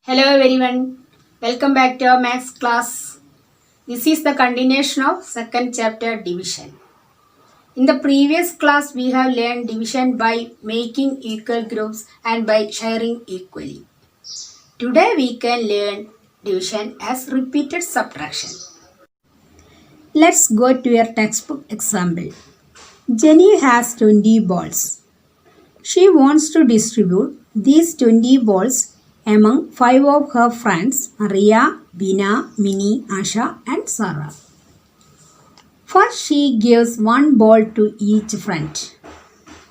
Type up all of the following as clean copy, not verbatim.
Hello everyone, welcome back to our maths class. This is the continuation of second chapter division. In the previous class we have learned division by making equal groups and by sharing equally. Today we can learn division as repeated subtraction. Let's go to your textbook example. Jenny has 20 balls. She wants to distribute these 20 balls among 5 of her friends Maria, Bina, Minnie, Asha and Sarah. First she gives one ball to each friend.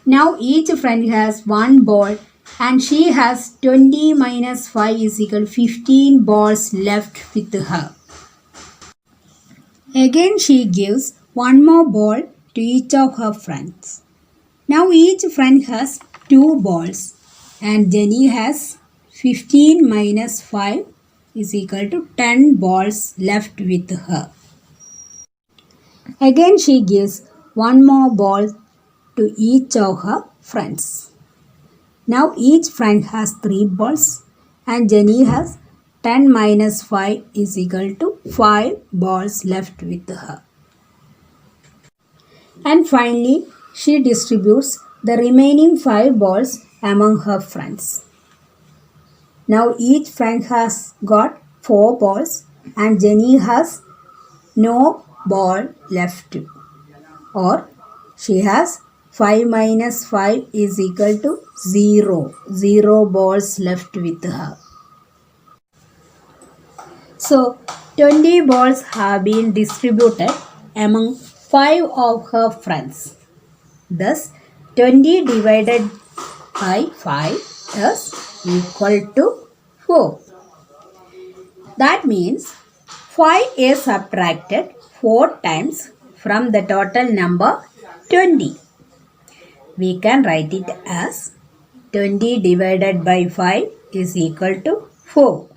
Now each friend has one ball and she has 20 minus 5 is equal to 15 balls left with her. Again she gives one more ball to each of her friends. Now each friend has 2 balls and Jenny has 15 minus 5 is equal to 10 balls left with her. Again she gives one more ball to each of her friends. Now each friend has 3 balls and Jenny has 10 minus 5 is equal to 5 balls left with her. And finally she distributes the remaining 5 balls among her friends. Now each friend has got 4 balls and Jenny has no ball left, or she has 5 minus 5 is equal to 0. 0 balls left with her. So 20 balls have been distributed among 5 of her friends. Thus 20 divided by 5 is equal to 4. That means 5 is subtracted 4 times from the total number 20. We can write it as 20 divided by 5 is equal to 4.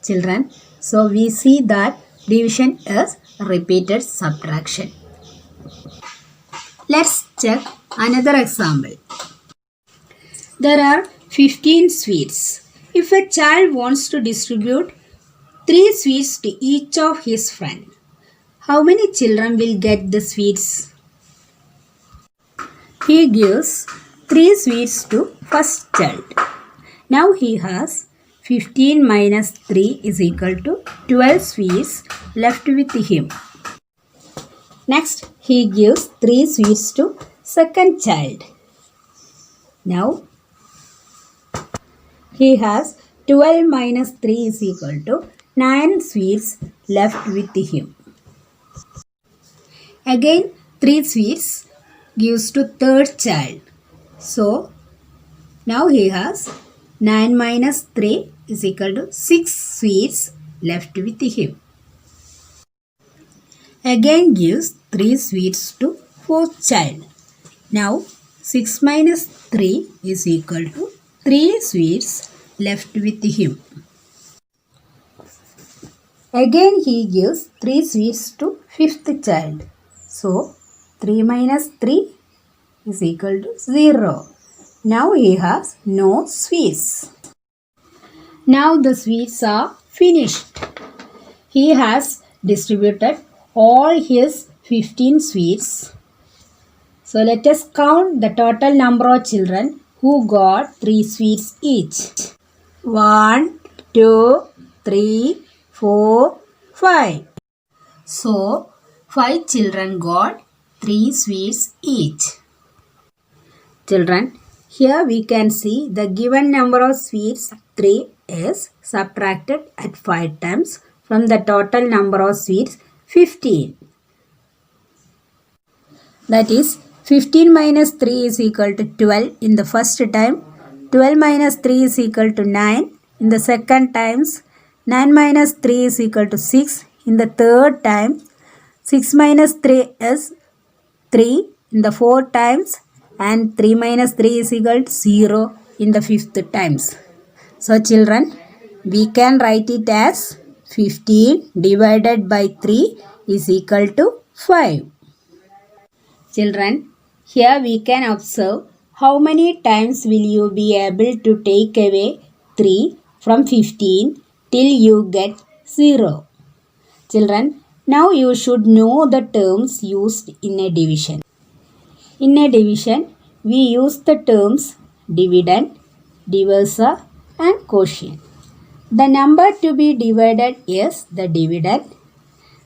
Children, so we see that division is repeated subtraction. Let's check another example. There are 15 sweets. If a child wants to distribute 3 sweets to each of his friends, how many children will get the sweets? He gives 3 sweets to first child. Now he has 15 minus 3 is equal to 12 sweets left with him. Next, he gives 3 sweets to second child. Now, he has 12 minus 3 is equal to 9 sweets left with him. Again, 3 sweets gives to third child. So, now he has 9 minus 3 is equal to 6 sweets left with him. Again gives 3 sweets to fourth child. Now 6 minus 3 is equal to 3 sweets left with him. Again he gives 3 sweets to fifth child. So 3 minus 3 is equal to 0. Now he has no sweets. Now the sweets are finished. He has distributed all his 15 sweets. So let us count the total number of children who got 3 sweets each. 1, 2, 3, 4, 5. So 5 children got 3 sweets each. Children, here we can see the given number of sweets 3 is subtracted at 5 times from the total number of sweets 15. That is 15 minus 3 is equal to 12 in the first time. 12 minus 3 is equal to 9 in the second times. 9 minus 3 is equal to 6 in the third time. 6 minus 3 is 3 in the fourth times. And 3 minus 3 is equal to 0 in the fifth times. So children, we can write it as 15 divided by 3 is equal to 5. Children, here we can observe how many times will you be able to take away 3 from 15 till you get 0. Children, now you should know the terms used in a division. In a division, we use the terms dividend, divisor and quotient. The number to be divided is the dividend.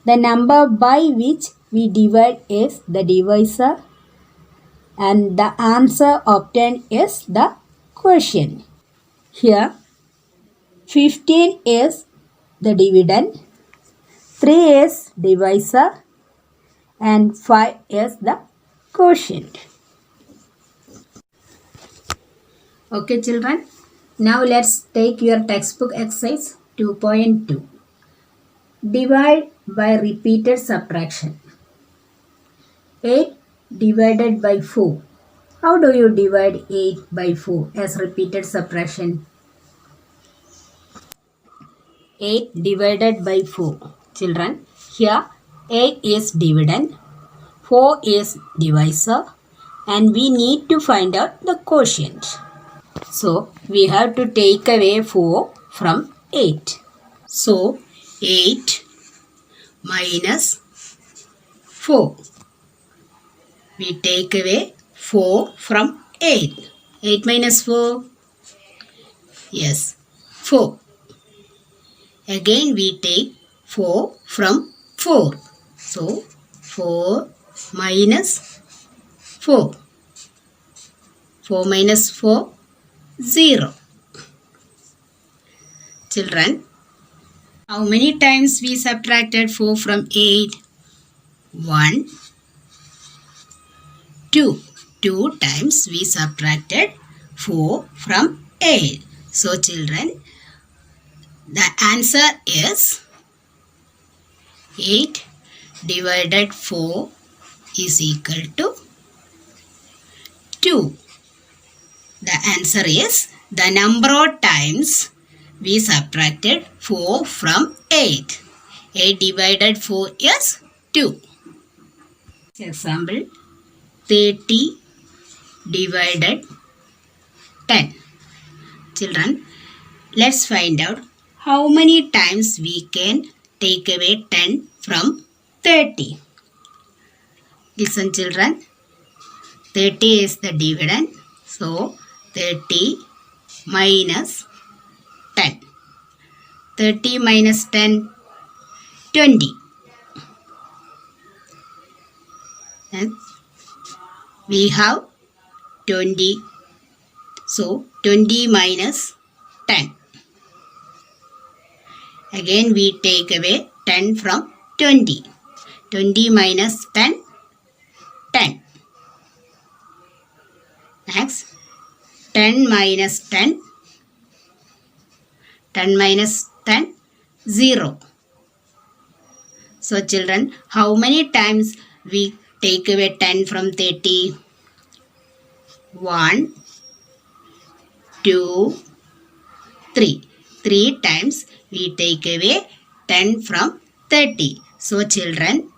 The number by which we divide is the divisor. And the answer obtained is the quotient. Here, 15 is the dividend, 3 is divisor, and 5 is the quotient. Okay children, now let's take your textbook exercise 2.2. Divide by repeated subtraction. 8 divided by 4. How do you divide 8 by 4 as repeated subtraction? 8 divided by 4. Children, here 8 is dividend, 4 is divisor, and we need to find out the quotient. So, we have to take away 4 from 8. So, 8 minus 4. We take away 4 from 8. 8 minus 4? Yes, 4. Again we take 4 from 4. So, 4 minus 4. 4 minus 4, 0. Children, how many times we subtracted 4 from 8? 1, 2. 2 times we subtracted 4 from 8. So, children, the answer is 8 divided 4 is equal to 2. The answer is the number of times we subtracted 4 from 8. 8 divided 4 is 2. Example, 30 divided 10. Children, let's find out how many times we can take away 10 from 30. Listen children, 30 is the dividend. So, 30 minus 10. 30 minus 10, 20. And we have 20. So, 20 minus 10. Again, we take away 10 from 20. 20 minus 10, 10. Next, 10 minus 10. 10 minus 10, 0. So, children, how many times we take away 10 from 30? 1, 2, 3. 3 times we take away 10 from 30. So, children,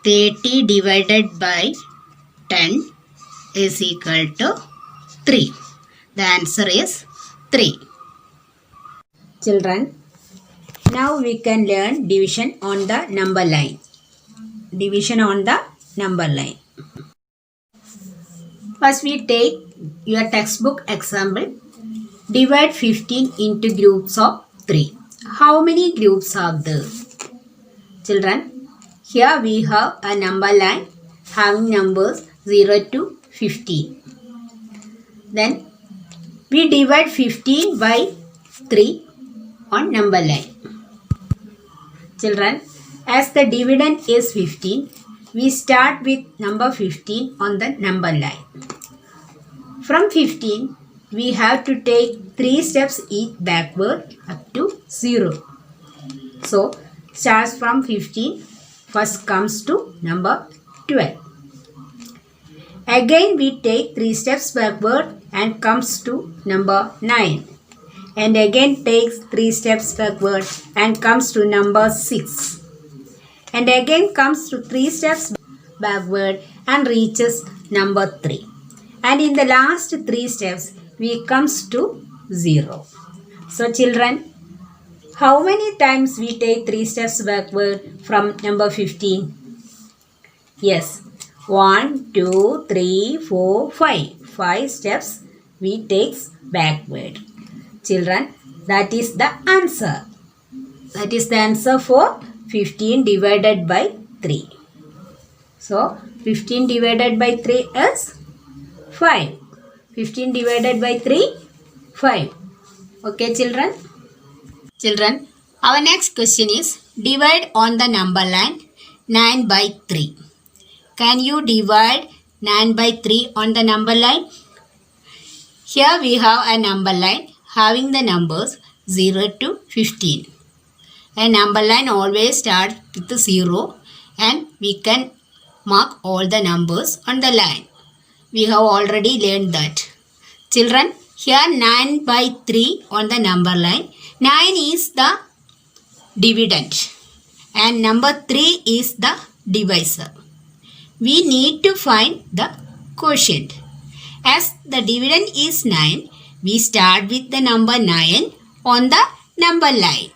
30 divided by 10 is equal to 3. The answer is 3. Children, now we can learn division on the number line. Division on the number line. First we take your textbook example. Divide 15 into groups of 3. How many groups are there? Children, here we have a number line having numbers 0 to 15. Then we divide 15 by 3 on number line. Children, as the dividend is 15, we start with number 15 on the number line. From 15, we have to take 3 steps each backward up to 0. So, starts from 15, first comes to number 12. Again, we take 3 steps backward and comes to number 9. And again takes 3 steps backward and comes to number 6. And again comes to 3 steps backward and reaches number 3. And in the last 3 steps, we comes to 0. So children, how many times we take 3 steps backward from number 15? Yes, 1, 2, 3, 4, 5. 5 steps we take backward. Children, that is the answer. That is the answer for 15 divided by 3. So, 15 divided by 3 is 5. 15 divided by 3, 5. Okay, children? Children, our next question is divide on the number line 9 by 3. Can you divide 9 by 3 on the number line? Here we have a number line having the numbers 0 to 15. A number line always starts with 0 and we can mark all the numbers on the line. We have already learned that. Children, here 9 by 3 on the number line. 9 is the dividend and number 3 is the divisor. We need to find the quotient. As the dividend is 9, we start with the number 9 on the number line.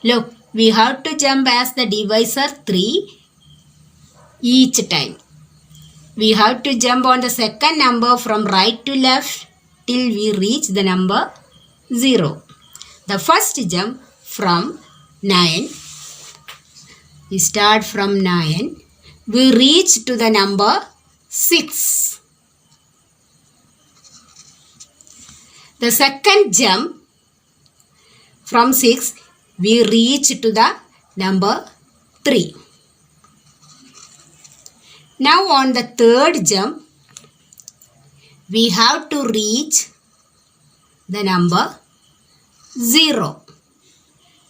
Look, we have to jump as the divisor 3 each time. We have to jump on the second number from right to left till we reach the number 0. The first jump from 9, we start from 9, we reach to the number 6. The second jump from 6, we reach to the number 3. Now on the third jump, we have to reach the number 0.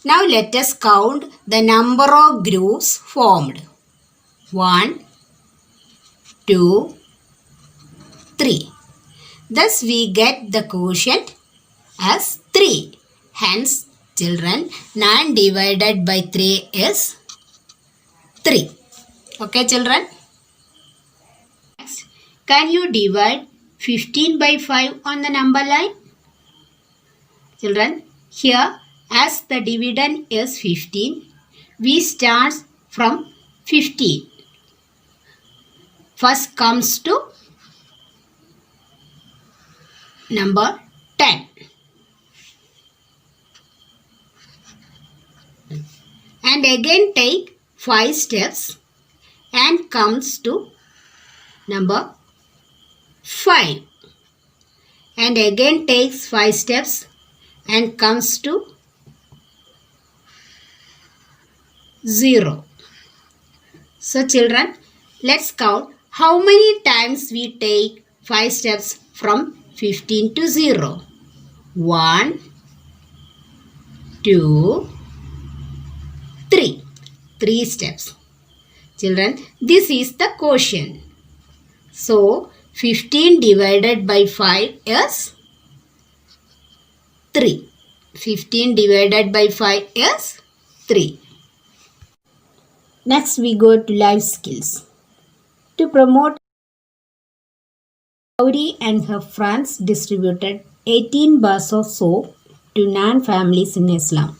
Now let us count the number of grooves formed. 1, 2, 3. Thus we get the quotient as 3. Hence, children, 9 divided by 3 is 3. Okay, children? Next, can you divide 15 by 5 on the number line? Children, here as the dividend is 15, we start from 15. First comes to number 10. And again take 5 steps and comes to number 5. And again takes 5 steps and comes to 0. So children, let's count how many times we take 5 steps from 15 to 0. 1, 2, 3. 3 steps. Children, this is the quotient. So, 15 divided by 5 is 3. 15 divided by 5 is 3. Next, we go to life skills. To promote, Gauri and her friends distributed 18 bars of soap to 9 families in Islam.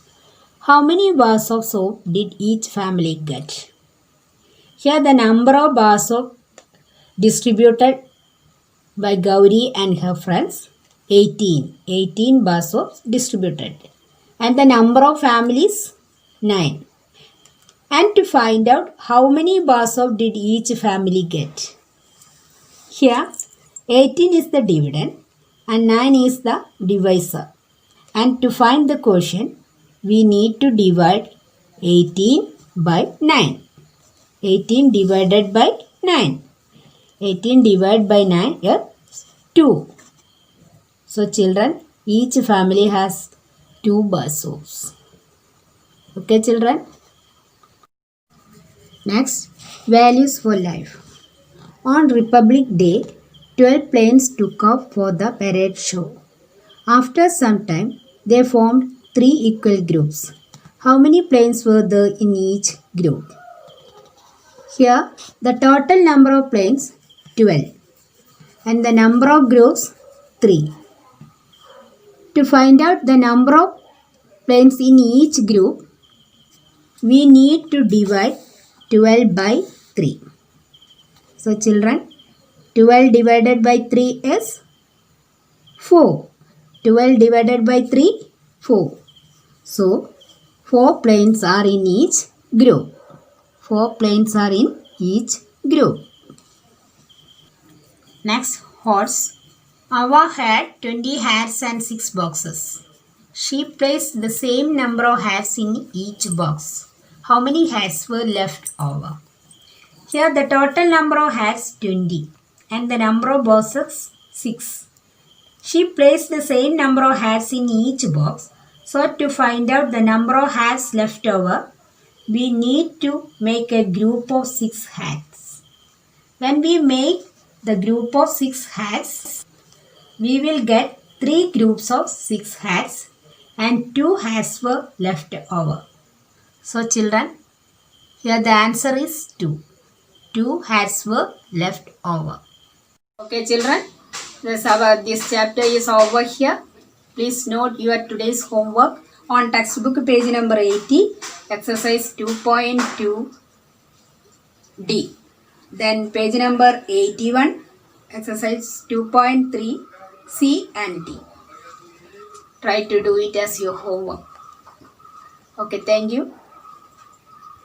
How many bars of soap did each family get? Here the number of bars of distributed by Gauri and her friends 18. 18 bars of distributed. And the number of families 9. And to find out how many bars of did each family get? Here 18 is the dividend and 9 is the divisor. And to find the quotient, we need to divide 18 by 9. 18 divided by 9. 18 divided by 9 is 2. So children, each family has 2 bar soaps. Okay children? Next, values for life. On Republic Day, 12 planes took off for the parade show. After some time, they formed 3 equal groups. How many planes were there in each group? Here, the total number of planes 12 and the number of groups 3. To find out the number of planes in each group, we need to divide 12 by 3. So children, 12 divided by 3 is 4. 12 divided by 3, 4. So 4 planes are in each group. 4 planes are in each group. Next, horse. Ava had 20 hats and 6 boxes. She placed the same number of hats in each box. How many hats were left over? Here the total number of hats 20 and the number of boxes 6. She placed the same number of hats in each box. So to find out the number of hats left over, we need to make a group of 6 hats. When we make the group of 6 hats, we will get 3 groups of 6 hats and 2 hats were left over. So children, here the answer is 2. 2 hats were left over. Okay children, this chapter is over here. Please note your today's homework on textbook page number 80, exercise 2.2 D. Then page number 81, exercise 2.3 C and D. Try to do it as your homework. Okay, thank you.